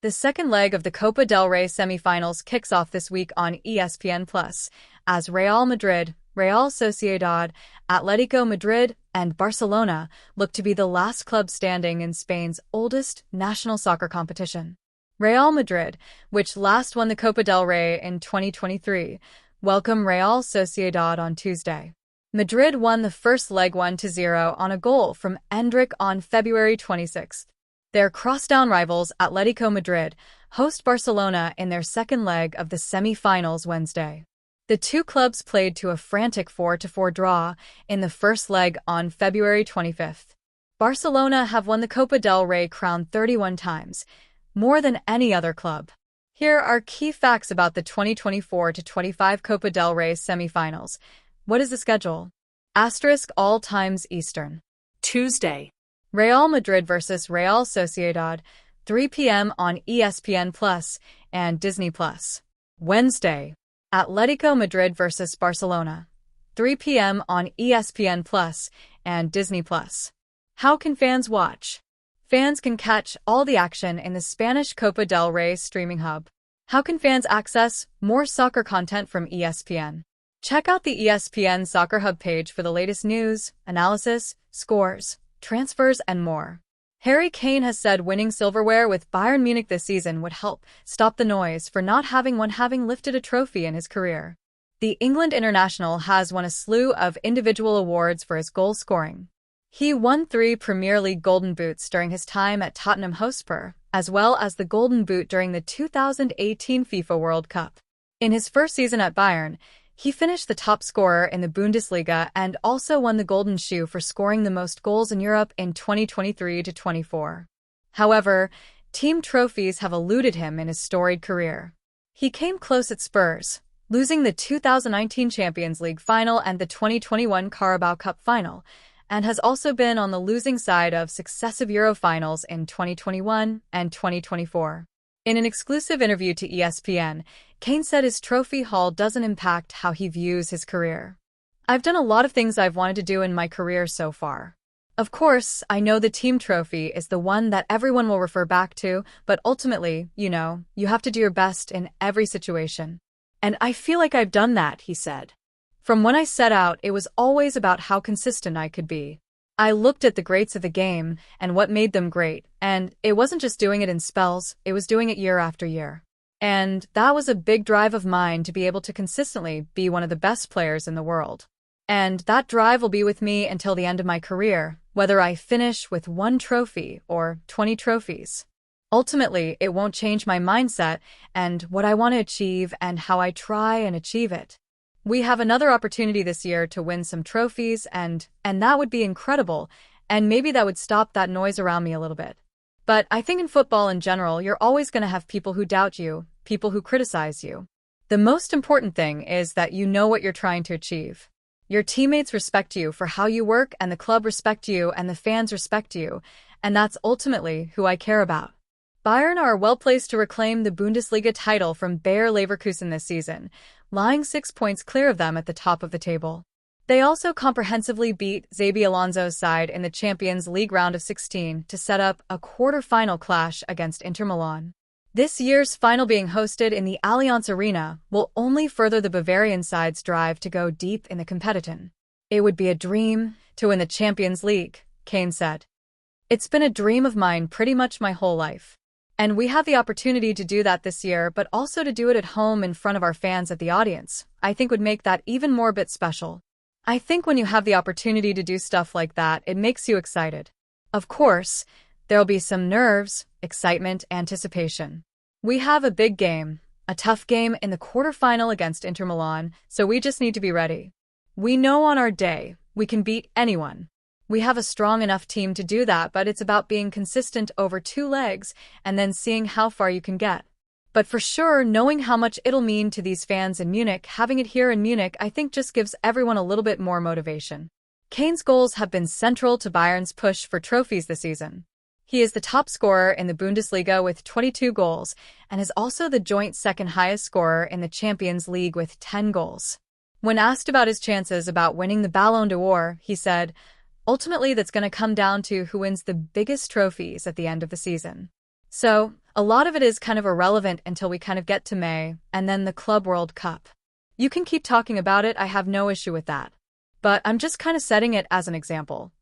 The second leg of the Copa del Rey semifinals kicks off this week on ESPN+, as Real Madrid, Real Sociedad, Atletico Madrid, and Barcelona look to be the last club standing in Spain's oldest national soccer competition. Real Madrid, which last won the Copa del Rey in 2023, welcome Real Sociedad on Tuesday. Madrid won the first leg 1-0 on a goal from Endrick on February 26. Their crosstown rivals Atletico Madrid host Barcelona in their second leg of the semi-finals Wednesday. The two clubs played to a frantic 4-4 draw in the first leg on February 25. Barcelona have won the Copa del Rey crown 31 times, more than any other club. Here are key facts about the 2024-25 Copa del Rey semi-finals. What is the schedule? * all times Eastern. Tuesday. Real Madrid vs. Real Sociedad, 3 p.m. on ESPN+ and Disney+. Wednesday. Atletico Madrid vs. Barcelona, 3 p.m. on ESPN+ and Disney+. How can fans watch? Fans can catch all the action in the Spanish Copa del Rey streaming hub. How can fans access more soccer content from ESPN? Check out the ESPN Soccer Hub page for the latest news, analysis, scores, transfers, and more. Harry Kane has said winning silverware with Bayern Munich this season would help stop the noise for not having lifted a trophy in his career. The England international has won a slew of individual awards for his goal scoring. He won 3 Premier League Golden Boots during his time at Tottenham Hotspur, as well as the Golden Boot during the 2018 FIFA World Cup. In his first season at Bayern, he finished the top scorer in the Bundesliga and also won the Golden Shoe for scoring the most goals in Europe in 2023-24. However, team trophies have eluded him in his storied career. He came close at Spurs, losing the 2019 Champions League final and the 2021 Carabao Cup final, and has also been on the losing side of successive Euro finals in 2021 and 2024. In an exclusive interview to ESPN, Kane said his trophy haul doesn't impact how he views his career. "I've done a lot of things I've wanted to do in my career so far. Of course, I know the team trophy is the one that everyone will refer back to, but ultimately, you have to do your best in every situation. And I feel like I've done that," he said. "From when I set out, it was always about how consistent I could be. I looked at the greats of the game and what made them great, and it wasn't just doing it in spells, it was doing it year after year. And that was a big drive of mine to be able to consistently be one of the best players in the world. And that drive will be with me until the end of my career, whether I finish with 1 trophy or 20 trophies. Ultimately, it won't change my mindset and what I want to achieve and how I try and achieve it. We have another opportunity this year to win some trophies, and that would be incredible, and maybe that would stop that noise around me a little bit. But I think in football in general, you're always going to have people who doubt you, people who criticize you. The most important thing is that you know what you're trying to achieve. Your teammates respect you for how you work, and the club respect you, and the fans respect you, and that's ultimately who I care about." Bayern are well-placed to reclaim the Bundesliga title from Bayer Leverkusen this season, lying 6 points clear of them at the top of the table. They also comprehensively beat Xabi Alonso's side in the Champions League round of 16 to set up a quarter-final clash against Inter Milan. This year's final, being hosted in the Allianz Arena, will only further the Bavarian side's drive to go deep in the competition. "It would be a dream to win the Champions League," Kane said. "It's been a dream of mine pretty much my whole life. And we have the opportunity to do that this year, but also to do it at home in front of our fans at the audience, I think would make that even more a bit special. I think when you have the opportunity to do stuff like that, it makes you excited. Of course, there'll be some nerves, excitement, anticipation. We have a big game, a tough game in the quarterfinal against Inter Milan, so we just need to be ready. We know on our day, we can beat anyone. We have a strong enough team to do that, but it's about being consistent over 2 legs and then seeing how far you can get. But for sure, knowing how much it'll mean to these fans in Munich, having it here in Munich, I think just gives everyone a little bit more motivation." Kane's goals have been central to Bayern's push for trophies this season. He is the top scorer in the Bundesliga with 22 goals and is also the joint second highest scorer in the Champions League with 10 goals. When asked about his chances about winning the Ballon d'Or, he said, "Ultimately, that's going to come down to who wins the biggest trophies at the end of the season. So, A lot of it is kind of irrelevant until we kind of get to May, and then the Club World Cup. You can keep talking about it, I have no issue with that. But I'm just kind of setting it as an example.